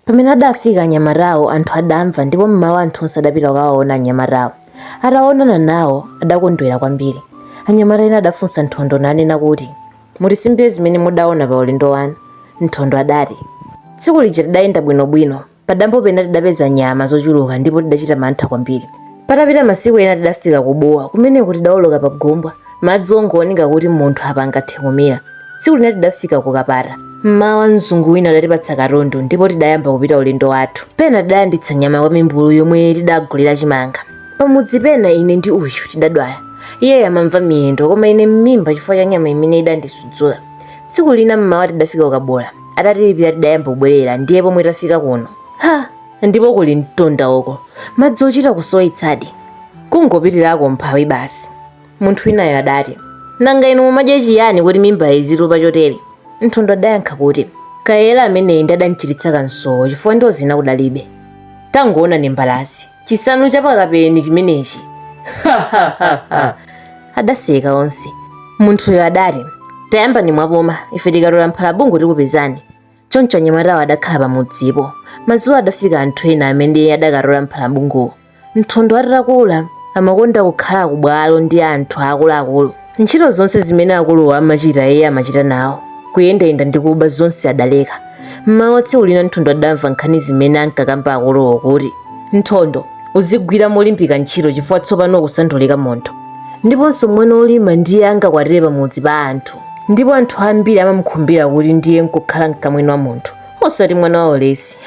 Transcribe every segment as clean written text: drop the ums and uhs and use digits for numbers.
Pamene adafika anyamatawo anthu adamva ndipo mmawa anthu onse adapita kukawaona anyamatawo. Ataonana nawo adakondwera kwambiri. Anyamata ena adafunsa Nthondo nanena kuti, "Mutisimbire zimene mudaona pa ulendo wanu." Nthondo adati, "Tsiku lija tidayenda bwinobwino, padambo pena tidapeza nyama zochuluka ndipo tidachita mantha kwambiri. Patapita masiku ena tidafika kubowa kumeneko tidawoloka pa gombwa, madzi ongooneka kuti munthu apangathe kumira. Tsiku lina tidafika kukapata. Mmawa mzungu wina adatipatsa katundu ndipo tidayamba kupita ulendo wathu. Pena tidayanditsa nyama kwa mimbulu yomwe tidagulira chimanga. Pamudzi pena ine ndi uyu tidadwala. Iye amamva miyendo koma ine m'mimba chifukwa cha nyama imene idandisudzula. Tsiku lina mmawa tidafika kukabola. Atatilipira tidayamba kubwerera ndiye pomwe tafika kuno. Ndipo kuli mtonda uko. Madzi ochita kusoyitsadi. Kungopitirako mphawi basi." Munthu winayo adati, "Nanga inu mumadya chiyani kuti mimba izitupa chotere?" Nthondo adayankha kuti, "Kayela ameneyi ndadanchiritsa kansowo chifukwa ndo zina kudalibe. Tangoona ni mbalasi. Chisanu chapakapeni chimenechi." Adaseka onse. Munthuyo adati, "Tayamba ni mwapoma, ife tikatola mphalabungu tikupezani." Choncho anyamatawo adakhala pamudzipo. Madzulo adafika anthu ena amene adakatola mphalabunguwo. Nthondo atakula amakonda kukhala kubwalo ndi anthu akuluakulu. Ntchito zonse zimene akuluwo amachita iye amachita nawo. Kuyendayenda ndi kuba zonse adaleka. Mmawa tsiku lina Nthondo adamva nkhani zimene ankakamba akuluwo kuti, "Nthondo, uzigwira molimbika ntchito chifukwa tsopano kusandulika munthu. Ndiponso mwana olima ndiye angakwatire pamudzi pa anthu. Ndipo anthu ambiri amamukhumbira kuti ndiye nkukhala mkamwini wa munthu, osati mwana wa ulesi.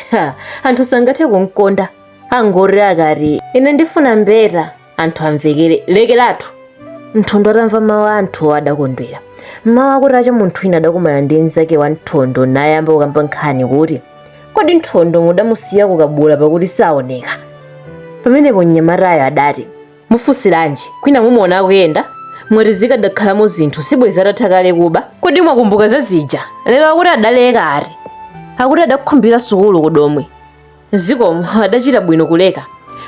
Anthu sangathe kumkonda. Angoti akati, 'Ine ndifuna mbeta,' anthu amvekere, 'Lekeratu.'" Nthondo atamva mawu anthu adakondwera. Mmawa akuti acha munthu wina adakumana ndi mnzake wa Nthondo nayamba kukamba nkhani kuti, "Kodi Nthondo mudamusiya kukabola pakuti saoneka?" Pamenepo mnyamatayo adati, "Mufusiranji, kwina mumuona akuyenda? Mwati zikadakhalamo zinthu sibwezi atatha kale kuba. Kodi mwakumbuka za zija? Lero akuti adaleka ati. Akuti adakhumbira sukulu kudomwe. Zikomo adachita bwino kuleka."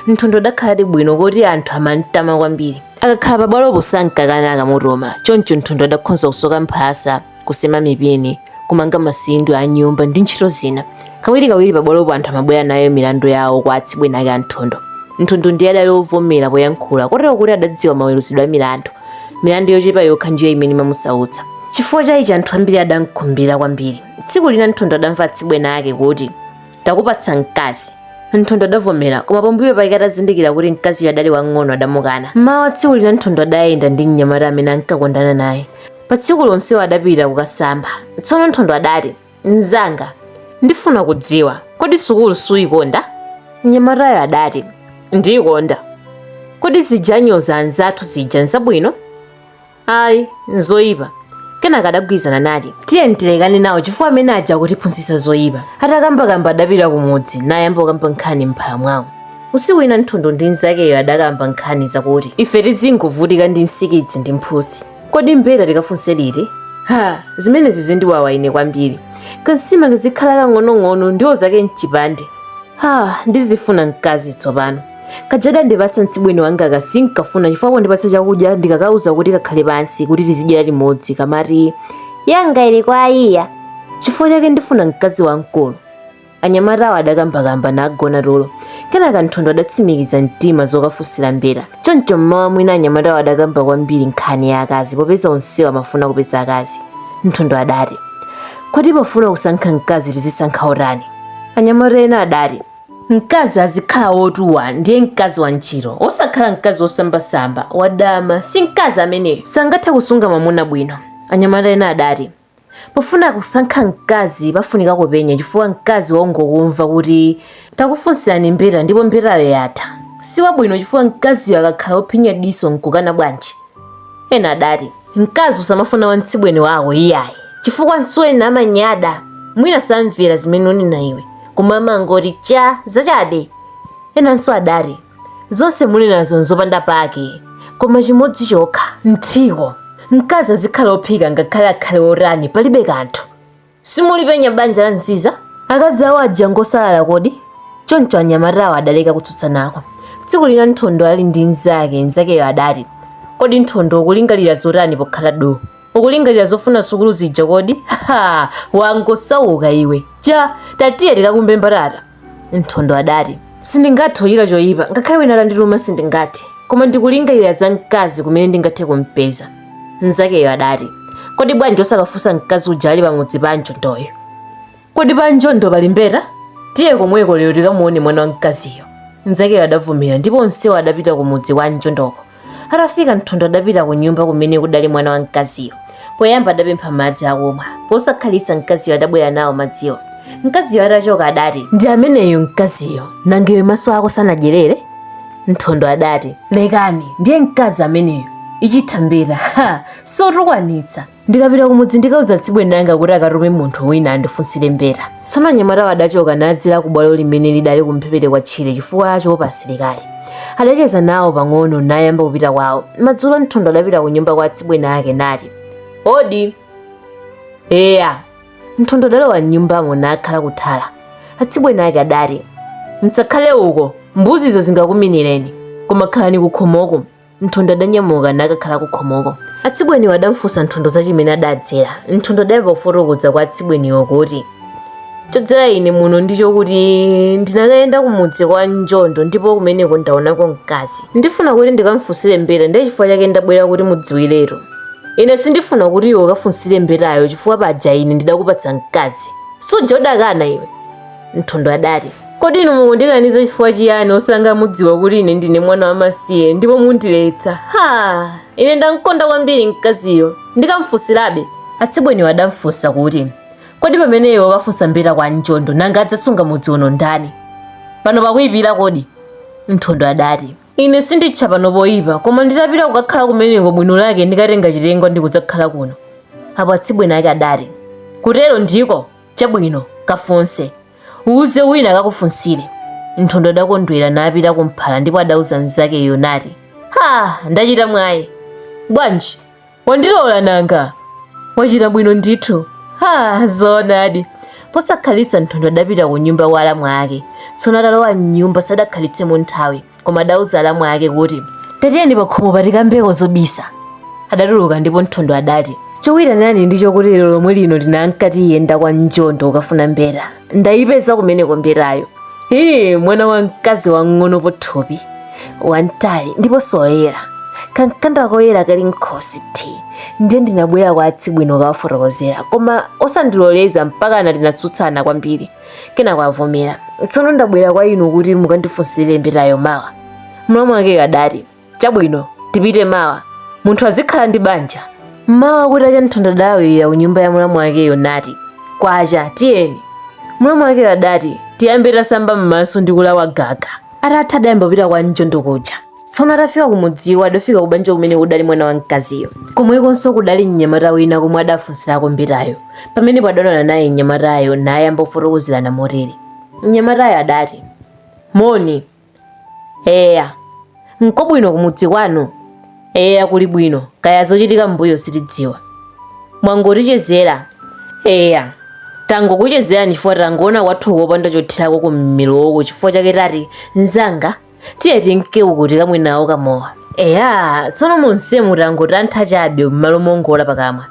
Nthondo adakhala bwino kuti anthu amamtama kwambiri. Akakhala pabwalopo sankakana akamutoma. Choncho Nthondo adakhonza kusoka mphasa, kusema mipini, kumanga masindo a nyumba ndi ntchito zina. Kawirikawiri pabwalopo anthu amabwera nayo milandu yawo kwa atsibwene ake a Nthondo. Nthondo ndiye adali ovomera poyankhula kotero kuti adadziwa maweruzidwe a milandu. Milandu yochepa yokha ndiyo imene imamusautsa. Chifukwa chaichi anthu ambiri adamkhumbira kwambiri. Tsiku lina Nthondo adamva atsibwene ake kuti, "Takupatsa mkazi." Nthondo adavomera koma pambuyo pake atazindikira kuti mkaziyo adali wang'ono adamukana. Mmawa tsiku lina Nthondo adayenda ndi mnyamata amene ankakondana naye. Pa tsiku lonsewo adapita kukasamba. Tsono Nthondo adati, "Mnzanga, ndifuna kudziwa, kodi sukulu suyikonda?" Mnyamatayo adati, "Ndiyikonda. Kodi zijanyoza anzathu zija nzabwino?" "Ayi, nzoyipa." Kenaka adagwirizana nati, "Tiye nditilekane nawo chifukwa amene aja kutiphunzitsa zoyipa." Atakambakamba adapita kumudzi nayamba kukamba nkhani m'mphala mwawo. Usiku wina Nthondo ndi mnzakeyo adakamba nkhani zakuti, "Ife tizingovutika ndi nsikidzi ndi mphuzi. Kodi mbeta tikafunse liti? Zimenezi zindiwawa ine kwambiri. Kansima kazikhala kang'onong'ono ndiwo zake mchipande. Ndizifuna mkazi tsopano. Kajada ndipatsa mtsibwene wanga kasinkafuna chifukwa kundipatsa chakudya ndikakauza kuti kakhale pansi kuti tizidyera limodzi kamati, "Yanga ili kwa iya." Chifukwa chake ndifuna mkazi wamkulu. Anyamatawo adakambakamba nagona tulo. Kenaka Nthondo adatsimikiza mtima zokafunsira mbeta. Choncho mmawa mwina anyamatawo adakamba kwambiri nkhani ya akazi popeza onsewo amafuna kupeza akazi. Nthondo adati, "Kodi pofuna kusankha mkazi tizisankha otani?" Anyamata ena adati, "Mkazi azikhala wotuwa ndiye mkazi wa ntchito, osakhala mkazi osambasamba, wadama, si mkazi ameneyo sangathe kusunga mwamuna bwino." Anyamata ena adati, "Pofuna kusankha mkazi pafunika kupenya chifukwa mkazi wangokumva kuti takufunsirani mbeta ndipo mbetayo yatha. Si wabwino chifukwa mkaziyo akakhala ophinya diso nkukana bwanji." Ena adati, "Mkazi usamafuna wantsibwene wako iyayi chifukwa nsuweni amanyada, mwina samvera zimene unena iwe. Kumama ngoti cha zachade." Enanso adati, "Zonse muli nazo nzopanda pake, koma chimodzi chokha, mthiko. Mkazi azikhala ophika ngakhale akhale orani palibe kanthu. Simulipenya banja la nziza? Akazi awo aja ngosalala kodi?" Choncho anyamatawo adaleka kutsutsanako. Tsiku lina Nthondo ali ndi nzakeyo adati, "Kodi Nthondo ukulingalira zotani pokhala do?" ukulingalira zofuna sukulu zija kodi? Ha, wangosauka iwe. Ja, tatiye tikakumbe mbarara. Nthondo adati, sindingathe kuchita choyipa, ngakhale wina alandiluma sindingathe. Koma ndikulingalira za mkazi kumene ndingathe kumpeza. Nzakeyo adati, kodi bwanji osakafunsa mkazi uja ali pamudzi pa Njondoyo? Kodi pa Njondo pali mbeta? Tiye komweko lero tikamuone mwana wa mkaziyo. Nzakeyo adavumira ndipo onsewo adapita ku mudzi wa Njondoko. Atafika Nthondo adapita ku nyumba kumene kudali mwana wa mkaziyo. Poyamba adapempha madzi akumwa, posakhalitsa mkaziyo adabwera nawo madziwo. Mkaziyo atachoka adati, ndi ameneyo mkaziyo, nangewe maso ako sanadyerere? Nthondo adati, lekani, ndiye mkazi ameneyo. Ichithambira, ha, sotukwanitsa. Ndikapita kumudzi ndikauza tsibweni anga kuti akatume munthu wina andifunsire mbeta. Tsono anyamatawo adachoka nadzera ku bwalo limene lidali kumphepete kwa Tchire chifukwa achiopa asilikali. Adacheza nawo pang'ono nayamba kupita kwawo. Madzulo Nthondo adapita ku nyumba kwa tsibweni ake nati, odi. Eya. Nthondo adalowa m'nyumbamo nakhala kuthala. Atsibweni ake adati, msakhale uko, mbuzizo zingakuminireni, koma khalani kukhomoko. Nthondo adanyamuka nakakhala kukhomoko. Atsibweniwo adamfunsa Nthondo za chimene adadzera. Nthondo adayamba kufotokoza kwa atsibweniwo kuti, chodzera ine muno ndicho kuti ndinakayenda kumudzi kwa Njondo ndipo kumeneko ndaonako mkazi. Ndifuna kuti ndikamfunsire mbeta ndiye chifukwa chake ndabwera kuti mudziwiretu. Ine sindifuna kuti iwe ukafunsire mbetayo chifukwa paja ine ndidakupatsa mkazi. Suja udakana iwe. Nthondo adati, kodi inu mukundikaniza chifukwa chiyani osanga mudziwa kuti ine ndine mwana wamasiye ndipo mundiletsa? Ha, ine ndamkonda kwambiri mkaziyo, ndikamfunsirabe. Atsibweniwo adamfunsa kuti, kodi pameneyo ukafunsa mbeta kwa Njondo nanga adzasunga mudzi uno ndani? Pano pakuyipira kodi? Nthondo adati, ine sinditcha pano poyipa, koma nditapita kukakhala kumeneko bwino lake ndikatenga chitengo ndikudzakhala kuno. Apo atsibweni ake adati, kutero ndiko chabwino kafunse, uze wina akakufunsire. Nthondo adakondwera napita kumphala ndipo adauza mnzakeyo nati, ha, ndachita mwayi. Bwanji, wandilola nanga? Wachita bwino ndithu. Ha, zoonadi. Posakhalitsa Nthondo adapita ku nyumba kwa alamu ake. Tsono atalowa m'nyumba sadakhalitse nthawi, koma adauza alamu ake kuti, tatiyeni pakhomo patikambeko zobisa. Adatuluka ndipo Nthondo adati, chowira nani ndicho kuti lero lomwe lino ndinankati yenda kwa Njondo ukafuna mbeta. Ndayipeza kumeneko mbetayo. Mwana wa mkazi wang'ono pothupi, wantali ndipo soyera. Kankanda koyera kali nkhosi ti. Ndiye ndinabwera kwa atsibwino kawafotokozera, koma osandiloleza mpaka tinatsutsana kwambiri. Kenako avomera. Tsono ndabwera kwa inu kuti mukandifunsire mbetayo mawa. Mlamu wake adati, chabwino, tipite mawa. Munthu azikhala ndi banja. Mawa kuti acha Nthondo adawirira ku nyumba ya mlamu wakeyo nati, kwacha, tiyeni. Mlamu wake adati, tiyambe tasamba m'maso ndi kulawa gaga. Atatha adayamba kupita kwa Njondo kuja. Tsono atafika kumudziwo adafika kubanja kumene kudali mwana wa mkaziyo. Komwekonso kudali mnyamata wina komwe adafunsirako mbetayo. Pamene padonana naye mnyamatayo nayamba kufotokozerana motere. Mnyamatayo adati, moni. Eya, nkobwino kumudzi kwanu? Eya kuli bwino, kaya zochitika mbuyo sitidziwa. Mwangotichezera? Eya, tangokuchezerani chifukwa tangoona kwathu kopanda chothirako kummilowoko chifukwa chake tati, nzanga, tiye tinke uku tikamwe nawo kamowa. Eya, tsono monsemu tangotantha chabe m'malo mongola pakamwa.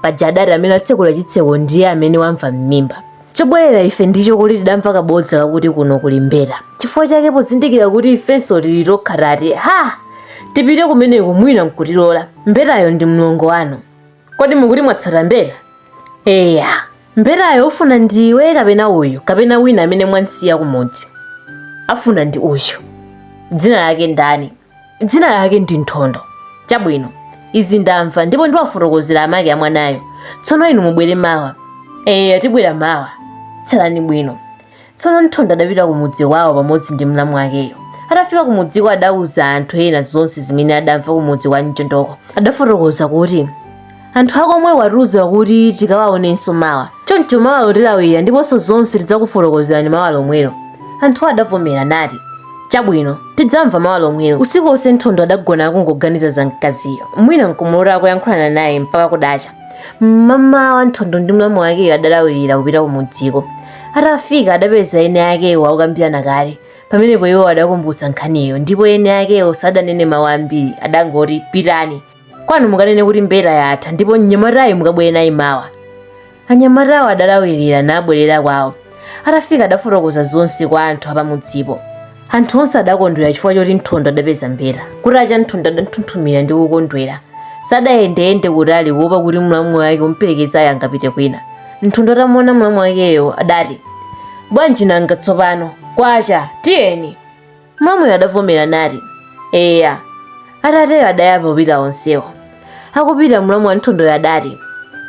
Paja adati amene atsekula chitseko ndiye amene wamva m'mimba. Chobwerera ife ndicho kuti tidamva kabodza kakuti kuno kuli mbeta. Chifukwa chake pozindikira kuti ifenso tili tokha tati, ha! Tipite kumeneko mwina nkutilola. Mbetayo ndi mlongo wanu. Kodi mukuti mwatsata mbeta? Eya, mbetayo ufuna ndiwe kapena uyu, kapena wina amene mwansiya kumudzi? Afuna ndi uyu. Dzina lake ndani? Dzina lake ndi Nthondo. Chabwino, izi ndamva ndipo ndiwafotokozera amake a mwanayo. Tsono inu mubwere mawa. Eya, tibwera mawa. Tsalani bwino. Tsono Nthondo adapita kumudzi wawo pamodzi ndi mlamu wakeyo. Atafika kumudziko adauza anthu ena zonse zimene adamva kumudzi wa Njondoko. Adafotokoza kuti, anthu akomwe watiuza kuti tikawaonenso mawa. Choncho mawa utilawira ndiponso zonse tidzakufotokozerani mawa lomwelo. Anthu adavomera nati, chabwino, tidzamva mawa lomwelo. Usiku wonse Nthondo adagona akungoganiza za mkaziyo. Mwina nkumulota kuyankhulana naye mpaka kudacha. Mama wa Nthondo ndi mlamu wakeyo adalawirira kupita kumudziko. Atafika adapeza ene akewo akukambirana kale. Pamenepo iwo adakumbutsa nkhaniyo ndipo ene akewo sadanene mawu ambiri, adangoti pitani. kwanu mukanene kuti mbeta yatha ndipo mnyamatayo mukabwere naye mawa. Anyamatawo adalawirira nabwerera kwawo. Atafika adafotokoza zonse kwa anthu apamudzipo. Anthu onse adakondwera chifukwa choti Nthondo adapeza mbeta. Kutacha Nthondo adanthunthumira ndi kukondwera. Sadayendeyende kutali kuopa kuti mlamu wake umperekezayo angapite kwina. Nthondo atamuona mlamu wakeyo adati, bwanji nanga tsopano kwacha tiyeni. Mlamuyo adavomera nati, eya. Atatero adayamba kupita onsewo. Akupita mlamu wa Nthondo adati,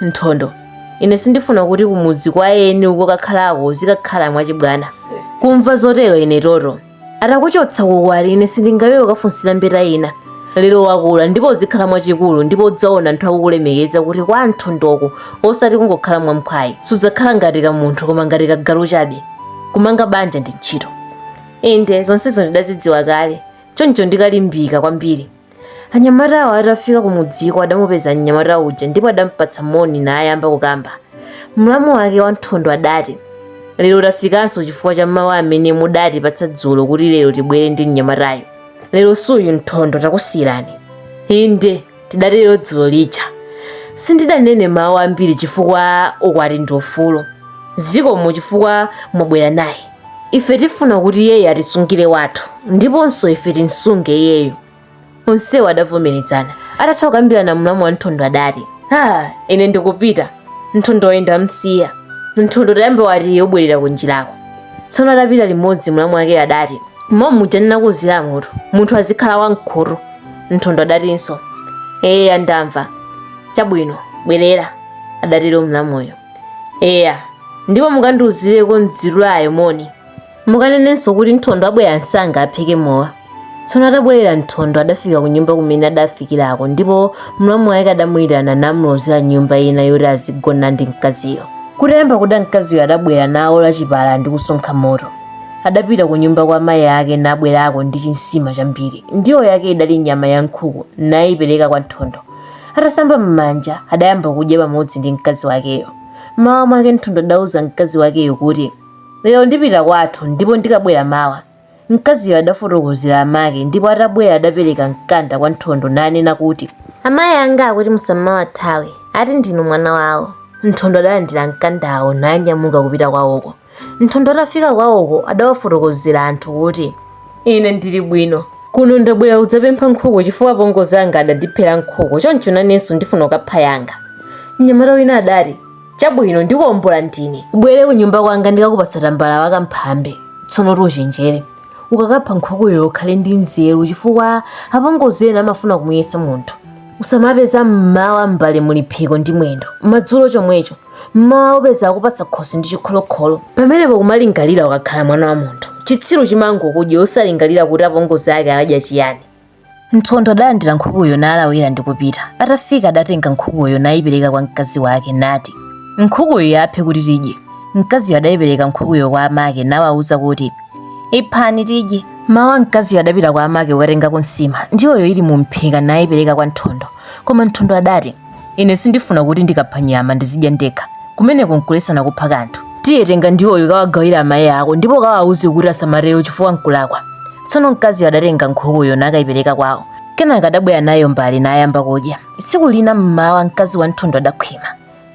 Nthondo, ine sindifuna kuti kumudzi kwa eni uko kakhalako zikakhala mwachibwana. Kumva zotero ine toto. Atakuchotsa kukwati ine sindingalero kukafunsira mbeta ina. Lero wakula ndipo zikhala mwachikulu ndipo udzaona anthu akukulemekeza kuti kwa Nthondoko osati kungokhala mwamphwayi. Sudzakhala ngati ka munthu koma ngati kagalu chabe. Kumanga banja ndi ntchito. Inde zonsezo ndidazidziwa kale. Choncho ndikalimbika kwambiri. Anyamatawo atafika kumudziko adamupeza mnyamata uja ndipo adampatsa moni na ayamba kukamba. Mlamu wake wa Nthondo adati, lero tafikanso chifukwa cha mawu amene mudati patsa dzulo kuti lero tibwere ndi mnyamatayo. Lero suyu Nthondo takusiyirani. Inde tidati lero dzulo lija. Sindidanene mawu ambiri chifukwa ukwati ndi ufulu. Zikomo chifukwa mwabwera naye. Ife tifuna kuti yeye atisungire wathu ndiponso ife tinsunge yeyo. Onsewo adavomerezana. Atatha kukambirana mlamu wa Nthondo adati, ine ndikupita. Nthondo oyenda msiya. Nthondo tayamba wati ubwerera kunjirako. Tsono atapita limodzi mlamu wake adati, muja ndinakuwuziramo munthu azikhala wamkhoto. Nthondo adatinso, eya ndamva. Chabwino bwerera, adatero mlamuyo. Eya ndipo mukandiwuzireko mdzirulayo moni. Mukanenenso kuti Nthondo abwera msanga aphike mowa. Tsono atabwerera Nthondo adafika ku nyumba kumene adafikirako ndipo mlamu wake adamuyitana namulozera nyumba ina yoti azigona ndi mkaziyo. Kutayamba kuda mkaziyo adabwera nawo lachipala ndi kusonkha moto. Adapita ku nyumba kwa mayi ake nabwerako ndi chinsima chambiri. Ndiyo yake idali nyama ya nkhuku nayipereka kwa Nthondo. Atasamba m'manja adayamba kudya pamodzi ndi mkazi wakeyo. Mawa mwake Nthondo adauza mkazi wakeyo kuti, lero ndipita kwathu ndipo ndikabwera mawa. Mkaziyo adafotokozera amake ndipo atabwera adapereka mkanda kwa Nthondo nanena kuti, amayi anga akuti musamawathawe ati ndinu mwana wawo. Nthondo adalandira mkandawo nanyamuka kupita kwawoko. Nthondo atafika kwawoko adawafotokozera anthu kuti, ine ndili bwino. Kuno ndabwera kudzapempha nkhuku chifukwa pongozi anga adandiphera nkhuku choncho nanenso ndifuna kukapha yanga. Mnyamata wina adati, chabwino ndikuwombola ndine. Ubwere ku nyumba kwanga ndikakupasa tambala wakamphambe. Tsono tuchenjere. Ukakapha nkhukuyo ukhale ndi nzeru chifukwa apongozi ena amafuna kumuyesa munthu. Usamapeza mmawa m'mbale muli phiko ndi mwendo. Madzulo chomwecho mmawa upeza akupatsa khosi ndi chikholokholo. Pamenepo kumalingalira ukakhala mwana wa munthu. Chitsiru chimangokudya usalingalira kuti apongozi ake akadya chiyani. Nthondo adalandira nkhukuyo nalawira ndi kupita. Atafika adatenga nkhukuyo nayipereka kwa mkazi wake nati, nkhukuyo yaphe kuti tidye. Mkaziyo adayipereka nkhukuyo kwa amake nawawuza kuti, iphani tidye. Mawa mkaziyo adapita kwa amake kukatenga nsima ndiyoyo ili mu mphika nayipereka kwa Nthondo. Koma Nthondo adati, ine sindifuna kuti ndikapha nyama ndizidya ndekha. Kumeneko nkulesana kupha kanthu. Tiye tenga ndiyoyo kawagawira amayi ako ndipo kawawuze kuti asamarero chifukwa nkulakwa. Tsono mkaziyo adatenga nkhukuyo nakayipereka kwawo. Kenaka adabwera nayo mbali nayamba kudya. Tsiku lina mmawa mkazi wa Nthondo adakhwima.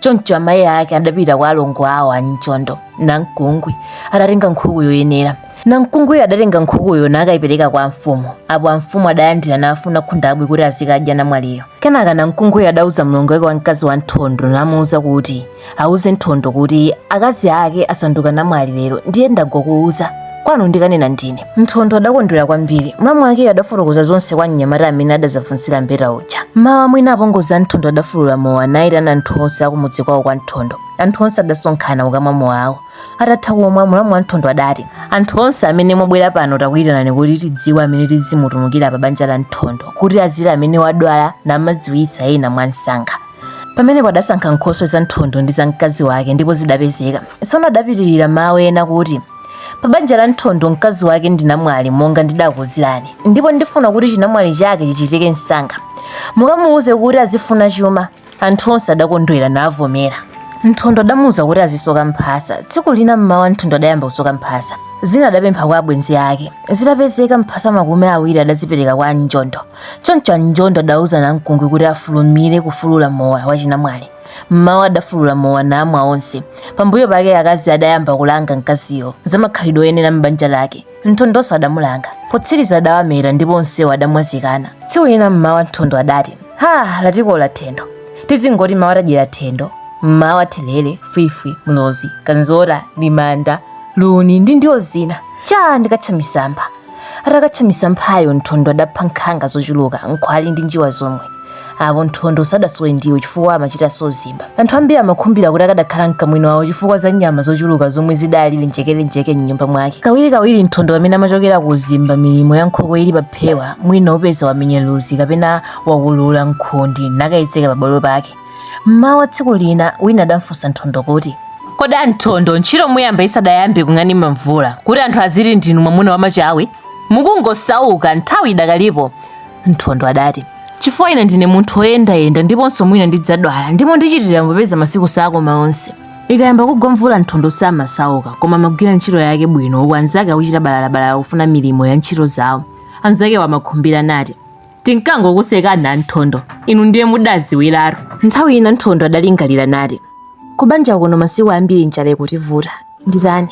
Choncho amayi ake adapita kwa alongo awo anchondo namkungwi adatenga nkhukuyo yenera. Namkungwi adatenga nkhukuyo nakayipereka kwa mfumu. Apo amfumu adalandira nafuna khundabwi kuti azikadya namwaliyo. Kenaka namkungwi adauza mlongo wake wa mkazi wa Nthondo namuwuza kuti awuze Nthondo kuti akazi ake asanduka namwali lero ndiye ndagokuwuza. Kwanu ndikanena ndine. Nthondo adakondwera kwambiri. Mlamu wake adafotokoza zonse kwa mnyamata amene adazafunsira mbeta uja. Mawa mwina apongozi a Nthondo adafulula mowa nayitana anthu onse akumudzi kwawo kwa Nthondo. Anthu onse adasonkhana kukamwa mowa awo. Atatha kumwa mlamu wa Nthondo adati, anthu onse amene mwabwera pano takuyitanani kuti tidziwe amene tizimutumikira pa banja la Nthondo kuti azira amene wadwala namadziwitsa ena mwansanga. Pamenepo adasankha nkhoswe za Nthondo ndi za mkazi wake ndipo zidapezeka. Tsono adapitirira mawu ena kuti, pa banja la Nthondo mkazi wake ndi namwali monga ndidakuwuzirani ndipo ndifuna kuti chinamwali chake chichitike msanga. Mukamuwuze kuti azifuna chuma. Anthu onse adakondwera navomera. Nthondo adamuwuza kuti azisoka mphasa. Tsiku lina mmawa Nthondo adayamba kusoka mphasa. zinadapempha kwa abwenzi ake zitapezeka mphasa makumi awiri adazipereka kwa Njondo. Choncho Njondo adauza Namkungwi kuti afulumire kufulula mowa wachinamwali. Mmawa adafulula mowa namwa onse. Pambuyo pake akazi adayamba kulanga mkaziyo zamakhalidwe oyenera m'banja lake. Nthondonso adamulanga potsiriza adawamera ndipo onsewo adamwazikana. Tsiku lina mmawa Nthondo adati, latikola thendo tizingoti mawa tadyera thendo, mmawa thelere, fwifwi, mlozi, kanzora, limanda, luni ndiwo zina ndikatcha misampha. Atakatcha misamphayo Nthondo adapha nkhanga zochuluka, nkhwali ndi njiwa zomwe. Apo Nthondo sadasowe ndiwo chifukwa amachita sozimba. Anthu ambiri amakhumbira kuti akadakhala mkamwino wawo chifukwa za nyama zochuluka zomwe zidalili njekele m'nyumba mwake. Kawirikawiri Nthondo amene amachokera kuzimba milimo ya nkhokwe ili paphewa, mwina upeza wamenya luzi kapena wakulula nkhundi nakayitseka pabwalo pake. Mmawa tsiku lina wina adamfunsa Nthondo kuti, kodi Nthondo ntchito muyamba isadayambe kung'anima mvula kuti anthu aziti ndinu mwamuna wamachawi mukungosauka nthawi idakalipo? Nthondo adati, chifukwa ine ndine munthu woyendayenda ndiponso mwina ndidzadwala ndipo ndichitira mupeza masiku sakoma onse. Ikayamba kugwa mvula Nthondo samasauka koma amagwira ntchito yake bwino uku anzake akuchita balalabala kufuna milimo ya ntchito zawo. Anzake wamakhumbira nati, tinkangokusekana Nthondo, inu ndiye mudaziwiratu. Nthawi ina Nthondo adalingalira nati, kubanja kuno masiku ambiri njala ikutivuta nditani.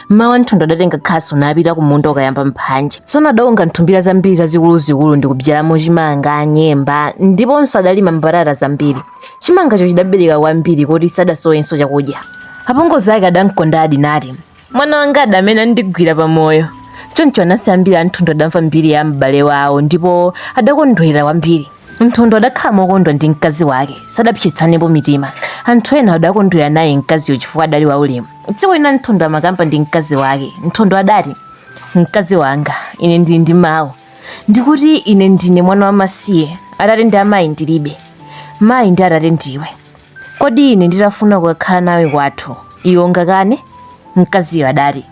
Mmawa Nthondo adatenga khasu napita kumunda ukayamba mphanje. Tsono adawonga nthumbira zambiri zazikuluzikulu ndi kubyalamo chimanga, nyemba ndiponso adalima mbatata zambiri. Chimangacho chidabereka kwambiri kuti sadasowenso chakudya. Apongozi ake adamkondadi nati, mwana wanga adamene andigwira pamoyo. Choncho anasambira Nthondo adamva mbiri ya m'bale wawo ndipo adakondwera kwambiri. Nthondo adakhala mokondwa ndi mkazi wake sadapsitsanepo mitima. Anthu ena adakondwera naye mkaziyo chifukwa adali waulemu. Tsiku lina Nthondo amakamba ndi mkazi wake. Nthondo adati, mkazi wanga, ine ndili ndi mawu ndikuti ine ndine mwana wamasiye, atate ndi amayi ndilibe, mayi ndi atate ndiwe. Kodi ine nditafuna kukakhala nawe kwathu iwe ungakane? Mkaziyo adati,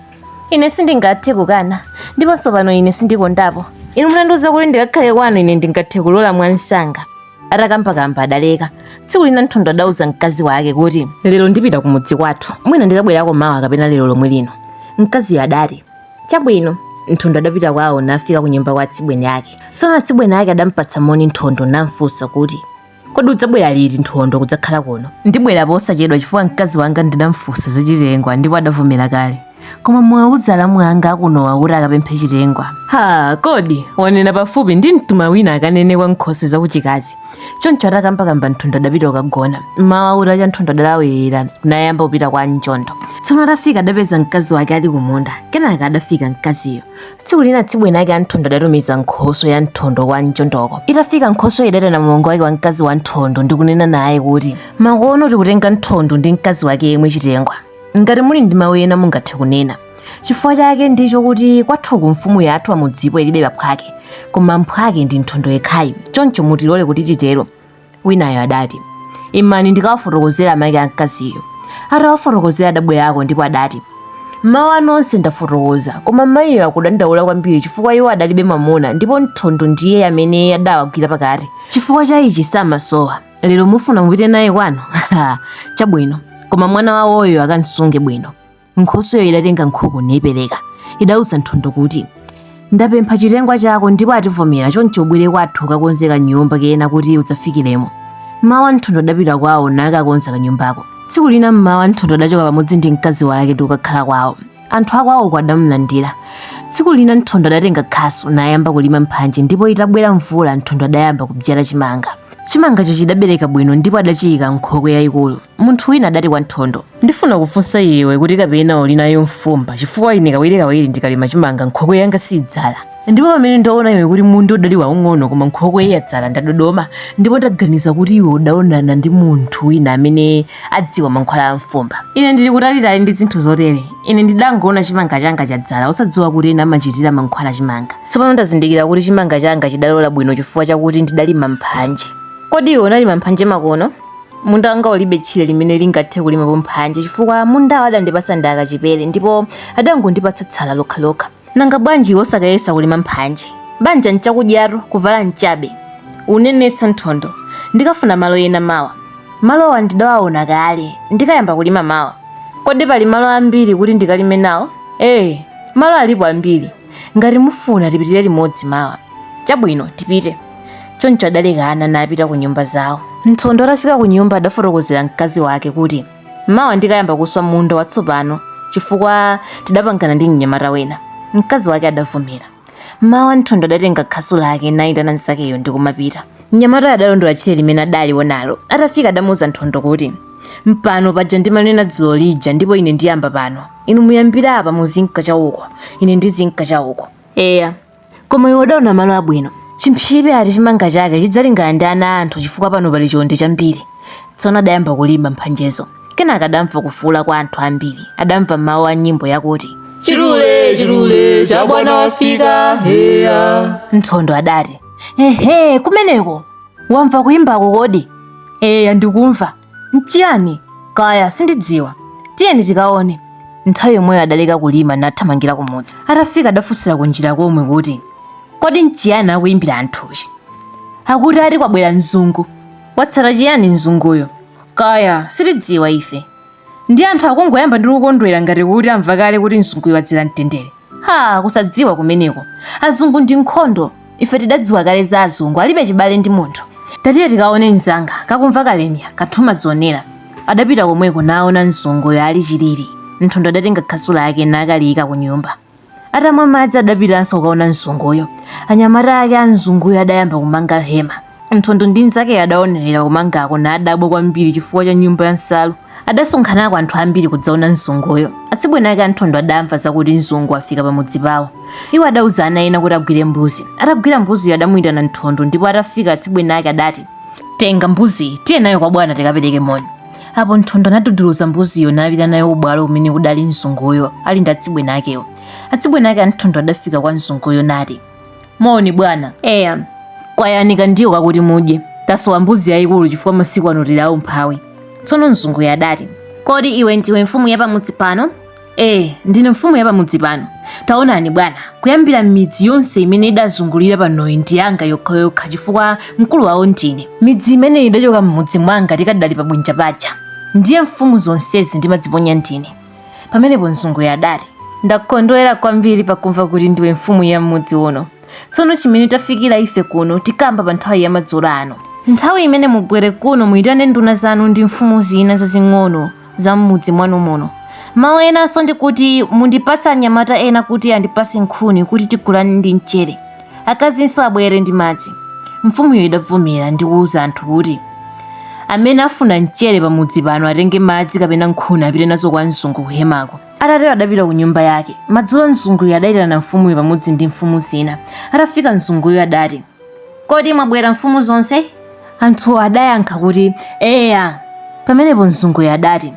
ine sindingathe kukana ndiponso pano ine sindikondapo. Inu munandiwuza kuti ndikakhale kwanu ine ndingathe kulola mwansanga. Atakambakamba adaleka. Tsiku lina Nthondo adauza mkazi wake kuti lero ndipita kumudzi kwathu, mwina ndikabwerako mawa kapena lero lomwe lino. Mkaziyo adati, chabwino. Nthondo adapita kwawo nafika ku nyumba kwa atsibweni ake. Tsono atsibweni ake adampatsa moni Nthondo namfunsa kuti, kodi udzabwera liti Nthondo kudzakhala kuno? Ndibwera posachedwa chifukwa mkazi wanga ndinamfunsa za chitengwa ndipo adavomera kale. Koma mwauza alamu anga akunowa kuti akapemphe chitengwa. Kodi wanena pafupi ndi mtuma wina akanene kwa nkhosi zakuchikazi. Choncho atakambakamba Nthondo adapita kukagona. Mmawa utacha Nthondo adalawirira nayamba kupita kwa Njondo. Tsono atafika adapeza mkazi wake ali kumunda. Kenaka adafika mkaziyo. Tsiku lina atsibweni ake Nthondo adatumiza nkhoso ya Nthondo kwa Njondoko. Itafika nkhoso idatana mlongo wake wa mkazi wa Nthondo ndikunena naye kuti, makono tikutenga Nthondo ndi mkazi wake yemwe chitengwa. Ngati muli ndi mawu ena mungathe kunena. Chifukwa chake ndicho kuti kwathuku mfumu yathu amudzipo ilibe baphwake, koma mphwake ndi Nthondo yekhayo. Choncho mutilole kuti titero. Winayo adati, imani ndikawafotokozera amayi a mkaziyo. Atawafotokozera adabwerako ndipo adati, mawu anonse ndafotokoza koma mayiyo akudandaula kwambiri chifukwa iwo adalibe mamuna ndipo Nthondo ndiye amene adawagwira pakati. Chifukwa cha ichi samasowa. Lero mufuna mupite naye kwanu? Chabwino. Koma mwana wawoyo akansunge bwino. Nkhosoyo idatenga nkhuku nipereka. Idauza Nthondo kuti, ndapempha chitengwa chako ndipo ativomera choncho ubwere kwathu ukakonzeka nyumba kena kuti udzafikiremo. Mmawa Nthondo adapita kwawo nakakonza kanyumbako. Tsiku lina mmawa Nthondo adachoka pamodzi ndi mkazi wake ndi kukakhala kwawo. Anthu akwawo adamlandira. Tsiku lina Nthondo adatenga khasu nayamba kulima mphanje ndipo itabwera mvula Nthondo adayamba kubyala chimanga. Chimangacho chidabereka bwino ndipo adachiyika nkhokwe yayikulu. Munthu wina adati kwa Nthondo, ndifuna kufunsa iwe kuti kapena uli nayo mfumba chifukwa ine kawirikawiri ndikalima chimanga nkhokwe yanga sidzala. Ndipo pamene ndaona iwe kuti munda udali waung'ono koma nkhokwe yadzala ndadodoma ndipo ndaganiza kuti iwe udaonana ndi munthu wina amene adziwa mankhwala a mfumba. Ine ndili kutalitali ndi zinthu zotere. Ine ndidangoona chimanga changa chadzala osadziwa kuti ena amachitira mankhwala chimanga. Tsopano ndazindikira kuti chimanga changa chidalola bwino chifukwa chakuti ndidalima mphanje. Kodi iwe unalima mphanje makono? Munda wanga ulibe tchire limene lingathe kulimapo mphanje chifukwa mundawo adandipasa ndaka chipere ndipo adangondipatsa tsala lokhalokha. Nanga bwanji osakayesa kulima mphanje? Banja nchakudyatu kuvala nchabe. Unenetsa Nthondo. Ndikafuna malo ena mawa. Malowa ndidawaona kale. Ndikayamba kulima mawa. Kodi pali malo ambiri kuti ndikalime nawo? malo alipo ambiri, ngati mufuna tipitire limodzi mawa. Chabwino tipite. Choncho adalekana napita ku nyumba zawo. Nthondo atafika ku nyumba adafotokozera mkazi wake kuti mawa ndikayamba kuswa munda watsopano chifukwa tidapangana ndi mnyamata wina. Mkazi wake adavumira. Mawa Nthondo adatenga khasu lake nayitana nsakeyo ndi kumapita. Mnyamata adalondola tchire limene adali nalo. Atafika adamuwuza Nthondo kuti mpano paja ndimanena dzulo lija ndipo ine ndiyamba pano. Inu muyambira apa muzinka chauko, ine ndizinka chauko. Eya, koma iwe udaona malo abwino. Chimphibe ati chimanga chake chidzalingana ndi ana anthu chifukwa pano pali chonde chambiri. Tsono adayamba kulimba mphanjezo. Kenaka adamva kufuula kwa anthu ambiri. Adamva mawu a nyimbo yakuti chilule chilule cha bwana wafika heya. Nthondo adati ehe, kumeneko wamva kuyimbako kodi? Eya ndikumva. Nchiyani? Kaya sindidziwa. Tiyeni tikaone. Nthawi yomweyo adaleka kulima nathamangira kumudzi. Atafika adafunsira kunjira komwe kuti kodi nchiyani akuyimbira anthuchi? Akuti ati kwabwera mzungu. Watsala chiyani mzunguyo? Kaya sitidziwa ife. Ndi anthu akungoyamba ndi kukondwera ngati kuti amva kale kuti mzunguyo wadzera mtendere. Kusadziwa kumeneko. Azungu ndi nkhondo. Ife tidadziwa kale za azungu, alibe chibale ndi munthu. Tatiye tikaone mzanga, kakumva kalenya, kathuma dzonera. Adapita komweko naona mzunguyo ali chilili. Nthondo adatenga khasu lake nakaliyika ku nyumba. Atamwa madzi adapitanso kukaona mzunguyo. Anyamata ake a mzunguyo adayamba kumanga hema. Nthondo ndi nzake adaonerera kumangako na adabwa kwambiri chifukwa cha nyumba ya nsalu. Adasonkhanako anthu ambiri kudzaona mzunguyo. Atsibwene ake a Nthondo adamva zakuti mzungu afika pamudzi pawo. Iwo adawuzana ena kuti agwire mbuzi. Atagwira mbuziyo adamuyitana Nthondo ndipo atafika atsibwene ake adati tenga mbuzi tiye nayo kwa bwana tikapereke moni. Apo Nthondo anaduduluza mbuziyo napita nayo ubwalo umene kudali mzunguyo ali ndi atsibwene akewo. Atsibwene ake a Nthondo adafika kwa mzunguyo nati moni bwana. Eya, kwayanika ndiwo kakuti mudye. Tasowa mbuzi yayikulu chifukwa masiku ano tili aumphawi. Tsono mzunguyo adati kodi iwe ndiwe mfumu ya pamudzi pano? Ndine mfumu ya pamudzi pano. Taonani bwana, kuyambira midzi yonse imene idazungulira panoyi ndi yanga yokhayokha chifukwa mkulu wawo ndine. Midzi imene idachoka m'mudzi mwanga tikadali pabwinja paja. Ndiye mfumu zonsezi ndimadziponya ndine. Pamenepo mzunguyo adati ndakondwera kwambiri pakumva kuti ndiwe mfumu ya m'mudzi uno. Tsono chimene tafikira ife kuno tikamba pa nthawi ya madzulo ano. Nthawi imene mubwere kuno muyitane nduna zanu ndi mfumu zina zazing'ono za m'mudzi mwanu muno. Mawu enanso ndi kuti mundipatsa anyamata ena kuti andipase nkhuni kuti tigulane ndi mchere. Akazinso abwere ndi madzi. Mfumuyo idavumira ndi kuwuza anthu kuti amene afuna mchere pamudzi pano atenge madzi kapena nkhuni apite nazo kwa mzungu kuhemako. Atatero adapita ku nyumba yake. Madzulo mzunguyo adayitana mfumuyo pamodzi ndi mfumu zina. Atafika mzunguyo adati kodi mwabwera mfumu zonse? Anthu adayankha kuti eya. Pamenepo mzunguyo adati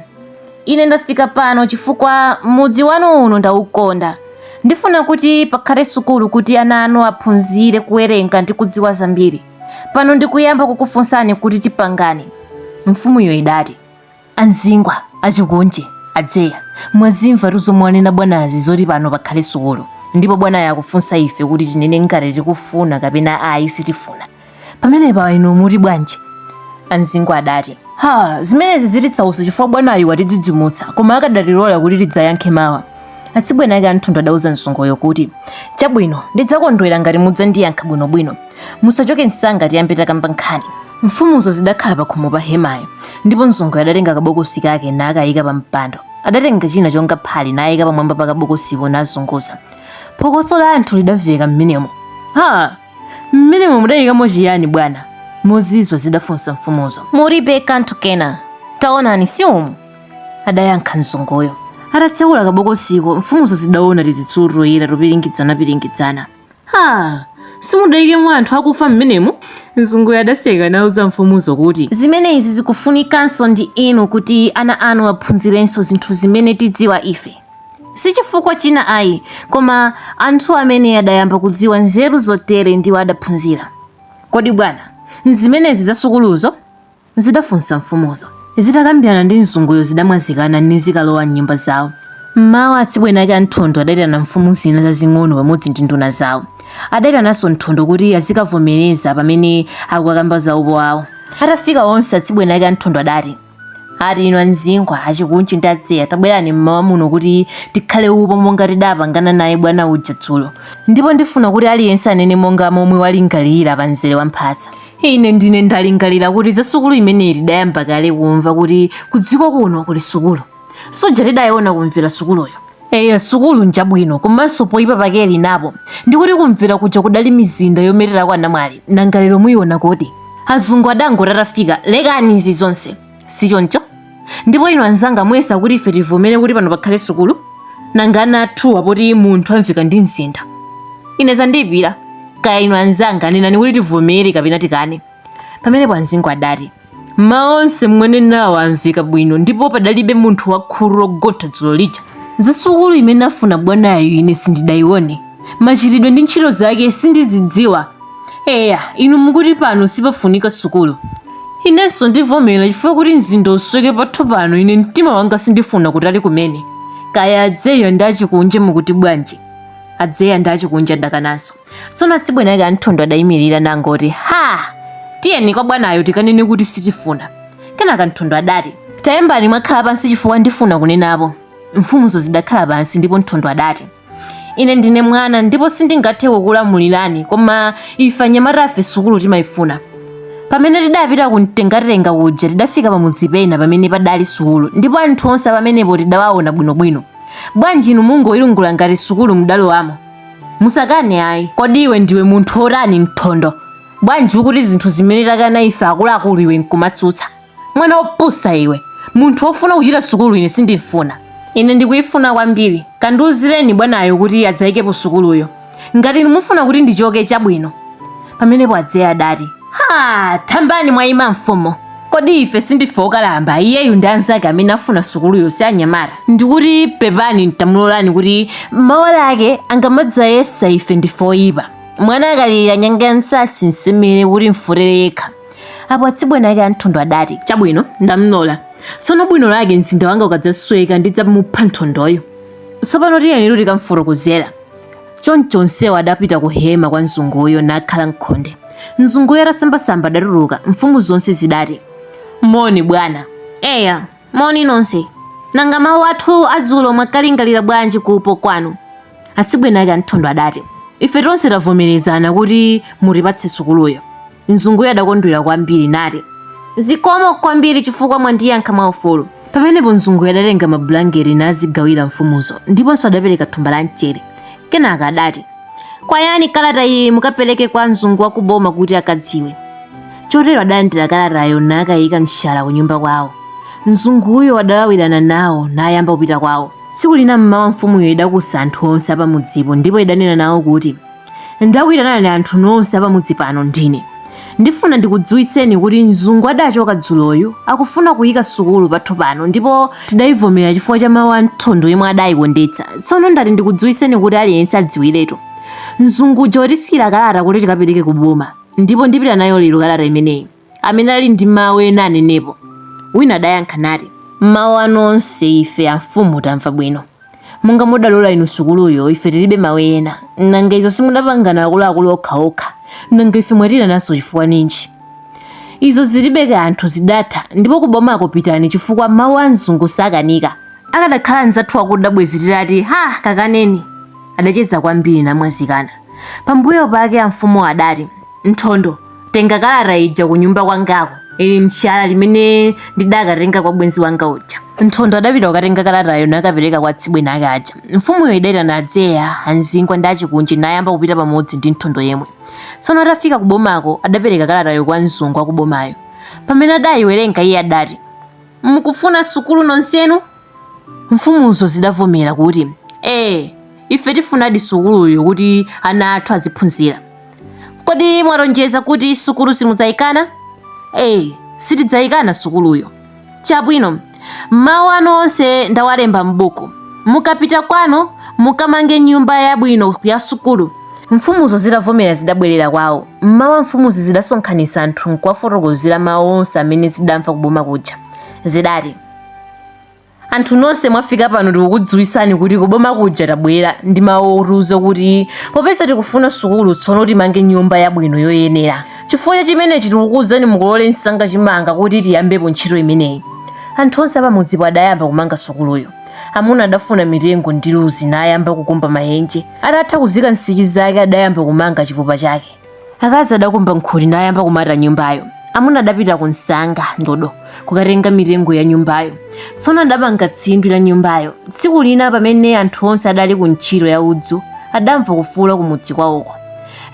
ine ndafika pano chifukwa mudzi wanu uno ndaukonda. Ndifuna kuti pakhale sukulu kuti ana anu aphunzire kuwerenga ndi kudziwa zambiri. Pano ndikuyamba kukufunsani kuti tipangane. Mfumuyo idati anzingwa achikunje adzeya mwazimva tuzomwanena bwanazi zoti pano pakhale sukulu ndipo bwana akufunsa ife kuti tinene ngati tikufuna kapena ayi sitifuna. Pamenepa inu muti bwanji? Anzingwa adati zimenezi zititsausa chifukwa bwanayo watidzidzimutsa koma akadatilola kuti tidzayankhe mawa. Atsibwene ake a Nthondo adauza mzunguyo kuti chabwino ndidzakondwera ngati mudzandiyankha bwinobwino. Musachoke msanga tiyambe takamba nkhani. Mfumuzo zidakhala pa khomo pa hemayo ndipo mzunguyo adatenga kabokosi kake nakayika pa mpando. Adatenga china chonga phali nayika pamwamba pa kabokosipo nazunguza. Phokoso la anthu lidaveka m'menemo. M'menemo mudayikamo chiyani bwana? Mozizwa zidafunsa mfumuzo. Mulibe kanthu kena. Taonani si umu? Adayankha mzunguyo. Atatsekula kabokosiko mfumuzo zidaona tizitsulu ira topiringidzana. Simudayikemo anthu akufa m'menemo? Mzunguyo adaseka nauza mfumuzo kuti zimene izi zikufunikanso ndi inu kuti ana anu aphunzirenso zinthu zimene tidziwa ife. Si chifukwa china ayi, koma anthu amene adayamba kudziwa nzeru zotere ndiwo adaphunzira. Kodi bwana, zimenezi za sukuluzo? Zidafunsa mfumuzo. Zitakambirana ndi mzunguyo zidamwazikana nizikalowa m'nyumba zawo. Mmawa atsibwene ake a Nthondo adayitana mfumu zina zazing'ono pamodzi ndi nduna zawo. Adayitananso Nthondo kuti azikavomereza pamene akukamba za upo wawo. Atafika onse atsibwene ake a Nthondo adati ati ino anzingwa achikunchi ndadzeya tabwerani mmawa muno kuti tikhale upo monga tidapangana naye bwana uja dzulo, ndipo ndifuna kuti aliyense anene monga momwe walingalira pa mzere wa mphatsa. Ine ndine ndalingalira kuti za sukulu imeneyi tidayamba kale kumva kuti kudziko kuno kuli sukulu, soja tidayiona kumvera sukuluyo. Eya sukulu njabwino komanso poyipa pakeli napo ndikuti kumvera kuja kudali mizinda yomerera kwa namwali, nanga lero muyiona kodi azungu adango tatafika lekani izi zonse sichoncho. Ndipo ino anzanga mwesa kuti ife tivomere kuti pano pakhale sukulu, nanga anathu apoti munthu amvika ndi mzinda. Ine zandipira kaya ino anzanga nenani kuti tivomere kapena tikane. Pamenepo anzingwa adati maonse mwene nawo amvika bwino, ndipo padalibe munthu wakhulu logotha dzulo lija. Za sukulu imene afuna bwanayo ine sindidayione, machitidwe ndi ntchito zake sindizidziwa. Eya inu mukuti pano sipafunika sukulu, inenso ndivomera chifukwa kuti mzinda usweke pathu pano. Ine mtima wanga sindifuna kuti ali kumene, kaya adzeya ndachikunja mukuti bwanji. Adzeya ndachikunja dakananso. Tsono atsibwenake Anthondo adayimirira nangoti ha tiyeni kwa bwanayo tikanene kuti sitifuna. Kenaka Anthondo adati tayembani mwakhala pansi chifukwa ndifuna kunenapo. Mfumuzo zidakhala pansi ndipo Anthondo adati ine ndine mwana ndipo sindingathe kukulamulirani, koma ife anyamatafe sukulu timayifuna. Pamene tidapita kumtengatenga uja tidafika pamudzi pena pamene padali sukulu, ndipo anthu onse pamenepo tidawaona bwinobwino. Bwanji inu mungoyilungula ngati sukulu mudalowamo? Musakane ayi. Kodi iwe ndiwe munthu otani Mthondo? Bwanji ukuti zinthu zimene takana ife akuluakulu iwe nkumatsutsa? Mwana opusa iwe, munthu ofuna kuchita sukulu ine sindifuna. Ine ndikuyifuna kwambiri, kandiuzireni bwanayo kuti adzayikepo sukuluyo. Ngati inu mufuna kuti ndichoke chabwino. Pamenepo Adzeya adati ha thambani mwayima mfumo, kodi ife sindife okalamba? Iyeyu ndi anzake amene afuna sukuluyo si anyamata. Ndikuti pepani ntamulolani kuti maola ake angamadzayesa ife ndife oyipa. Mwana akalira nyanga nsasi nsemere kuti mfurere yekha. Apo atsibwenake Anthondo adati chabwino ndamlola. Tsono bwino lake mzinda wanga ukadzasweka ndidzamupha Nthondoyo. Tsopano tiyeni tikamfotokozera. Choncho onsewo adapita kuhema kwa mzunguyo nakhala mkhonde. Mzunguyo atasambasamba adatuluka, mfumu zonse zidati moni bwana. Eya moni nonse, nanga mawu athu adzulo mwakalingalira bwanji kupo kwanu? Atsibwenake Anthondo adati ife tonse tavomerezana kuti mutipatse sukuluyo. Mzunguyo adakondwera kwambiri nati zikomo kwambiri chifukwa mwandiyankha mwaufulu. Pamenepo mzunguyo adatenga mabulangeti nazigawira mfumuzo, ndiponso adapereka thumba la mchere. Kenaka adati kwayani kalata iyi mukapereke kwa mzungu wa kuboma kuti akadziwe. Chotero adalandira kalatayo nakayika mshala ku nyumba kwawo. Mzunguyo adalawirana nawo nayamba kupita kwawo. Tsiku lina mmawa mfumuyo idakusa anthu onse apamudzipo, ndipo idanena nawo kuti ndakuyitanani anthu nonse apamudzi pano ndine. Ndifuna ndikudziwitseni kuti mzungu adachoka dzuloyo akufuna kuyika sukulu pathu pano, ndipo tidayivomera chifukwa cha mawu a Nthondo yomwe adayikondetsa. Tsono ndati ndikudziwitseni kuti aliyense adziwiretu. Mzungu jotisikira kalata kuti tikapereke kuboma, ndipo ndipita nayo lero kalata imeneyi. Amene ali ndi mawu ena anenepo. Wina adayankha nati mawu anonse ife amfumu tamva bwino. Monga mudalola inu sukuluyo ife tilibe mawu ena, nanga izo simudapangana akuluakulu okhaokha, nanga ife mwatira naso chifukwa ninji? Izo zilibe kanthu zidatha, ndipo kubomako pitani chifukwa mawu a mzungu sakanika. Akadakhala nzathu akuda bwezi titati ha kakaneni. Adacheza kwambiri namwazikana. Pambuyo pake amfumu adati Nthondo tenga kalata ija ku nyumba kwangako, ili mshala limene ndidakatenga kwa bwenzi wanga uja. Nthondo adapita kukatenga kalatayo nakapereka kwa atsibwenake aja. Mfumuyo idayitana Adzeya, Anzingwa ndi achikunji nayamba kupita pamodzi ndi Nthondo yemwe. Tsono atafika kubomako adapereka kalatayo kwa mzungu wa kubomayo. Pamene adayiwerenga iye adati mukufuna sukulu nonsenu? Mfumuzo zidavomera kuti ife tifunadi sukuluyo kuti ana athu aziphunzira. Kodi mwaronjeza kuti sukulu simudzayikana? Sitidzayikana sukuluyo. Chabwino, mawu anonse ndawalemba m'buku. Mukapita kwanu mukamange nyumba yabwino ya sukulu. Mfumuzo zidavomera zidabwerera kwawo. Mmawa mfumuzi zidasonkhanitsa anthu nkuwafotokozera mawu onse amene zidamva kuboma kuja. Zidati anthu nonse mwafika pano tikukudziwitsani kuti kuboma kuja tabwera ndi mawu otiuza kuti popeza tikufuna sukulu tsono timange nyumba yabwino yoyenera. Chifukwa chimenechi tikukuwuzani mukulole msanga chimanga kuti tiyambepo ntchito imeneyi. Anthu onse pamudzipo adayamba kumanga sukuluyo. Amuna adafuna mitengo ndi luzi nayamba kukumba maenje. Atatha kuzika nsichi zake adayamba kumanga chipupa chake. Akazi adakumba nkhuni nayamba kumata nyumbayo. Amuna adapita ku nsanga ndodo kukatenga mitengo ya nyumbayo. Tsono adapanga tsindwi la nyumbayo. Tsiku lina pamene anthu onse adali ku ntchito ya udzu adamva kufuula kumudzi kwawoko.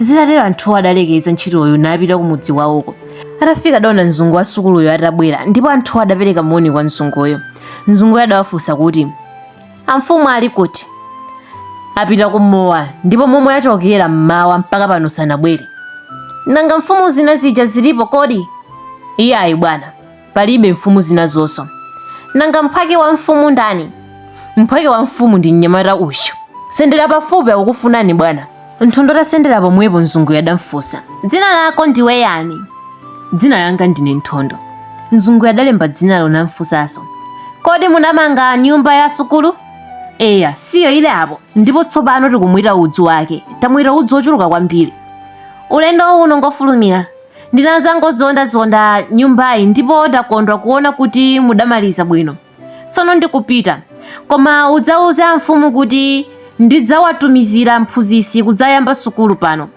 Zitatero anthu adalekeza ntchitoyo napita kumudzi kwawoko. Atafika adaona mzungu wa sukuluyo atabwera ndipo anthu adapereka moni kwa mzunguyo. Mzunguyo adawafunsa kuti amfumu ali kuti? Apita kumowa ndipo momwe achokera mmawa mpaka pano sanabwere. Nanga mfumu zina zija zilipo kodi? Iyayi bwana, palibe mfumu zina zonso. Nanga mphwake wa mfumu ndani? Mphwake wa mfumu ndi mnyamata uyu. Sendera pafupi akukufunani bwana. Nthondo atasendera pomwepo mzungu adamfunsa, dzina lako ndiwe yani? Dzina langa ndine Nthondo. Mzungu adalemba dzinalo namfunsanso, kodi munamanga nyumba ya sukulu? Eya, siyo ile apo. Ndipo tsopano tikumwira udzu wake. Tamwira udzu ochuluka kwambiri. Ulendo uno ngofulumira. Ndinazangodzonda nyumbayi ndipo ndakondwa kuona kuti mudamaliza bwino. Tsono ndikupita. Koma udzauze mfumu kuti ndidzawatumizira mphunzitsi kudzayamba sukulu pano.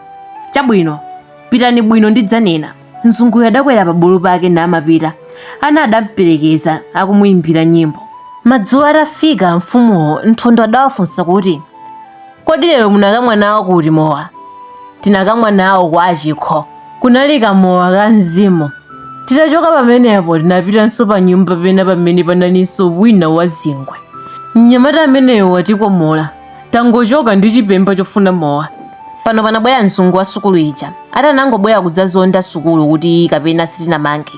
Chabwino, pitani bwino ndidzanena. Mzunguyo adakwera pa bulu pake namapita. Ana adamperekeza akumuimbira nyimbo. Madzulo atafika mfumuwo, Nthondo adawafunsa kuti, kodi lero munakamwa nawo kuti mowa? Tinakamwa nawo kwa achikho. Kunali kamowa ka mzimu. Titachoka pamenepo tinapitanso pa nyumba pena pamene panalinso wina wa zingwe. Mnyamata ameneyo watikomola. Tangochoka ndi chipemba chofuna mowa. Pano panabwera mzungu wa sukulu ija. Atanangobwera kudzazonda sukulu kuti kapena sitinamange.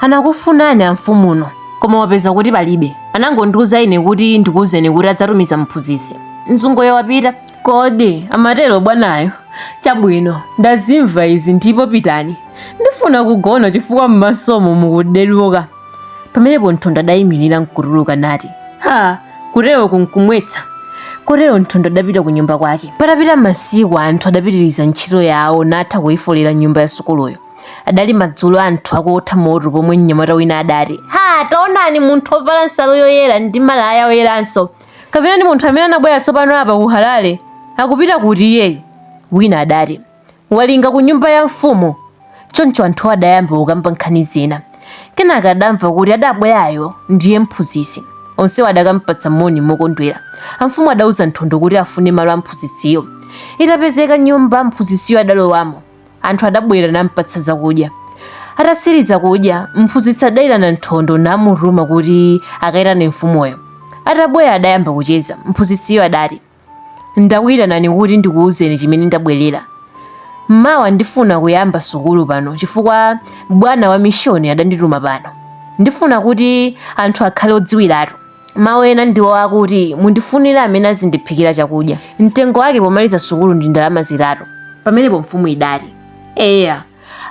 Anakufunani amfumuno, koma wapeza kuti palibe. Anangondiuza ine kuti ndikuwuzeni kuti adzatumiza mphunzitsi. Mzunguyo wapita. Kodi amatero bwanayo? Chabwino, ndazimva izi ndipo pitani. Ndifuna kugona chifukwa m'masomo mukudeluka. Pamenepo Nthondo adayimirira nkutuluka nati, ha, kutero kunkumwetsa. Kotero Nthondo adapita ku nyumba kwake. Patapita masiku anthu adapitiriza ntchito yawo natha kuyifolera nyumba ya sukuluyo. Adali madzulo anthu akuotha moto pomwe mnyamata wina adati, ha, taonani munthu ovala nsalu yoyera ndi malaya oyeranso. Kapena ndi munthu amene anabwera tsopano apa ku Harare. Akupita kuti iyeyo? Wina adati, walinga ku nyumba ya mfumu. Choncho anthu adayamba kukamba nkhani zina. Kenaka adamva kuti adabwerayo ndiye mphunzitsi. Onsewo adakampatsa moni mokondwera. Amfumu adauza Nthondo kuti afune malo a mphunzitsiyo. Itapezeka nyumba mphunzitsiyo adalowamo. Anthu adabwera nampatsa zakudya. Atatsiriza kudya, mphunzitsi adayitana Nthondo namutuma kuti akayitane mfumuyo. Atabwera adayamba kucheza. Mphunzitsiyo adati, ndakuyitanani kuti ndikuwuzeni chimene ndabwerera. Mmawa ndifuna kuyamba sukulu pano chifukwa bwana wa mishoni adandituma pano. Ndifuna kuti anthu akhale odziwiratu. Mawu ena ndiwo akuti mundifunira amene azindiphikira chakudya. Mtengo wake pomaliza sukulu ndi ndalama zitatu. Pamenepo mfumu idati, eya,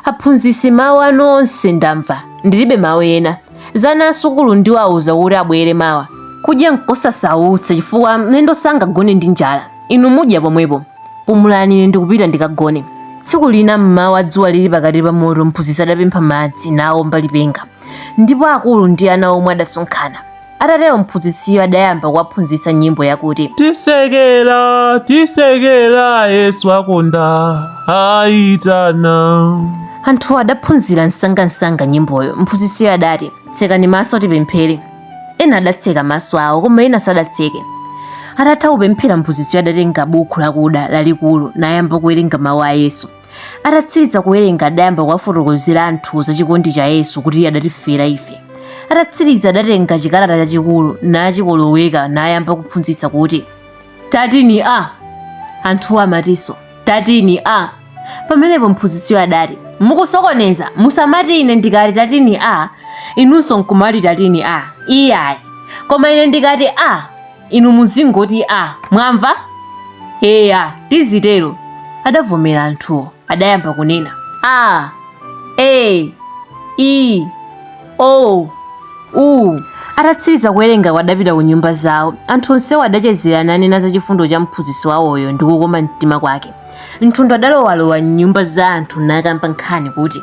aphunzitsi mawu anu onse ndamva. Ndilibe mawu ena. Zana asukulu ndiwauza kuti abwere mawa. Kudya nkosasautsa chifukwa mlendo sangagone ndi njala. Inu mudya pomwepo. Pumulani ine ndikupita ndikagone. Tsiku lina mmawa dzuwa lili pakati pa moto, mphunzitsi adapempha madzi nawomba lipenga. Ndipo akulu ndi ana omwe adasonkhana. Atatero mphunzitsiyo adayamba kuwaphunzitsa nyimbo yakuti, tisekera tisekera Yesu akonda aitana. Anthu adaphunzira msangamsanga nyimboyo. Mphunzitsiyo adati, tsekani maso tipemphere. Ena adatseka maso awo koma ena sadatseke. Atatha kupemphera mphunzitsiyo adatenga buku lakuda lalikulu nayamba kuwerenga mawu a Yesu. Atatsiriza kuwerenga adayamba kuwafotokozera anthu za chikondi cha Yesu kuti adatifera ife. Atatsiriza adatenga chikalata chachikulu nachikoloweka nayamba kuphunzitsa kuti, tatini a. Anthu amatinso, tatini a. Pamenepo mphunzitsiyo adati, mukusokoneza, musamati ine ndikati tatini a, inunso nkumati tatini a. Iyayi, koma ine ndikati a, inu muzingoti a. Mwamva? Eya, tizitero. Adavomera anthuwo. Adayamba kunena, a, e, i, o, u. Atatsiriza kuwerenga adapita ku nyumba zawo. Anthu onsewo adachezera nanena za chifundo cha mphunzitsi wawoyo ndi kukoma mtima kwake. Nthondo adalowalowa m'nyumba za anthu nakamba nkhani kuti,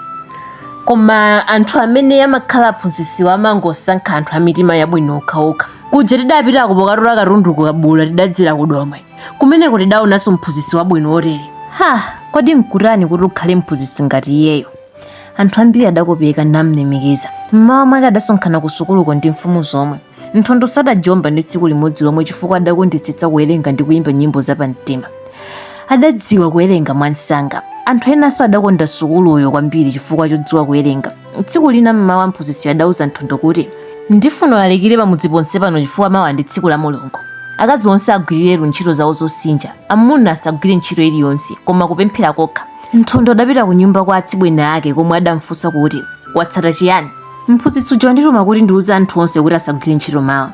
koma anthu amene amakhala aphunzitsi amangosankha anthu a mitima yabwino okhaokha. Kuja tidapita kupokatola katundu kukabula tidadzera kudomwe, kumeneko tidaonanso mphunzitsi wabwino otere. Kodi nkutani kuti ukhale mphunzitsi ngati iyeyo? Anthu ambiri adakopeka namlemekeza. Mmawa mwake adasonkhana ku sukuluko ndi mfumu zomwe. Nthondo sadajomba ndi tsiku limodzi lomwe chifukwa adakondetsetsa kuwerenga ndi kuyimba nyimbo zapamtima. Adadziwa kuwerenga mwansanga. Anthu enanso adakonda sukuluyo kwambiri chifukwa chodziwa kuwerenga. Tsiku lina mmawa mphunzitsi adauza Nthondo kuti ndifuna alekire pamudzi ponse pano chifukwa mawa ndi tsiku la Mulungu. Akazi onse agwiriretu ntchito zawo zosinja, amuna asagwire ntchito iliyonse koma kupemphera kokha. Nthondo adapita ku nyumba kwa atsibwene ake komwe adamfunsa kuti watsata chiyani. Mphunzitsi uja wandituma kuti ndiuze anthu onse kuti asagwire ntchito mawa.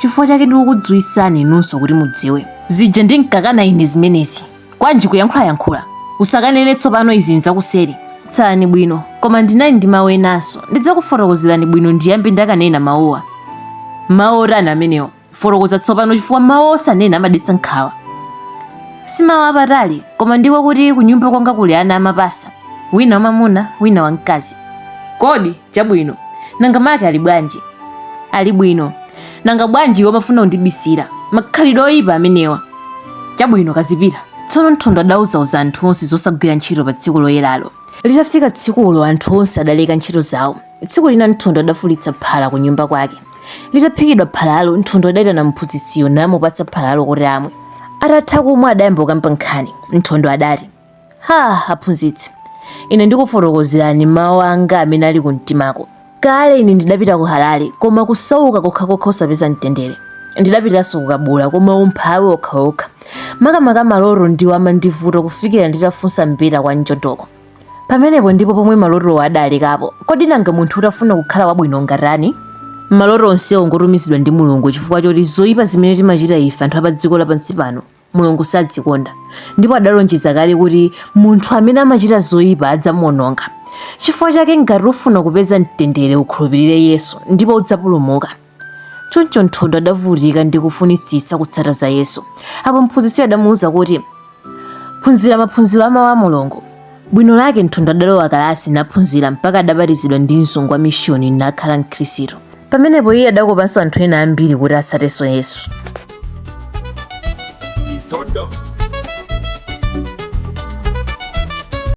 Chifukwa chake ndikukudziwisani inunso kuti mudziwe. Zija ndinkakana ine zimenezi. Kwanji kuyankhulayankhula. Usakanene tsopano izi nzakuseri. Tsani bwino, koma ndinali ndi mawu enanso. Ndidzakufotokozerani bwino ndiyambe ndakanena mawuwa. Mawu otani amenewo? Fotokoza tsopano chifukwa mawu osanena amadetsa nkhawa. Si mawu apatali, koma ndiwo kuti kunyumba kwanga kuli ana amapasa. Wina wamamuna, wina wamkazi. Kodi, chabwino. Nanga make ali bwanji? Ali bwino. Nanga bwanji wamafuna undibisira. Makhalidwe oyipa amenewa. Chabwino kazipita. Tsono Nthondo adauza anthu onse zosagwira ntchito pa tsiku loyeralo. Litafika tsikulo anthu onse adaleka ntchito zawo. Tsiku lina Nthondo adafulitsa phala ku nyumba kwake. Litaphikidwa phalalo, Nthondo adayitana mphunzitsiyo namupatsa phalalo kuti amwe. Atatha kumwa adayamba kukamba nkhani. Nthondo adati, aphunzitsi, ine ndikufotokozerani mawu anga amene ali kumtimako. Kale ine ndidapita ku Harare koma kusauka kokhakokha osapeza mtendere. Ndidapitanso kukabula koma umphawi okhaokha. Makamaka maloro ndiwo amandivuta kufikira nditafunsa mpita kwa mchotoko. Pamenepo ndipo pomwe maloro adalekapo. Kodi nanga munthu utafuna kukhala wabwino ngatani? Maloro onsewo ngotumizidwa ndi Mulungu chifukwa choti zoyipa zimene timachita ife anthu apa dziko lapansi pano Mulungu sadzikonda. Ndipo adalonjeza kale kuti munthu amene amachita zoyipa adzamuononga. Chifukwa chake ngati ufuna kupeza mtendere ukhulupirire Yesu ndipo udzapulumuka. Choncho Nthondo adavutika ndi kufunitsitsa kutsata za Yesu. Apo mphunzitsi adamuwuza kuti phunzira maphunziro a mawu a Mulungu. Bwino lake Nthondo adalowa kalasi naphunzira mpaka adabatizidwa ndi mzungu wa mishoni nakhala Mkhristu. Pamenepo iye adakopanso anthu ena ambiri kuti atsatenso Yesu.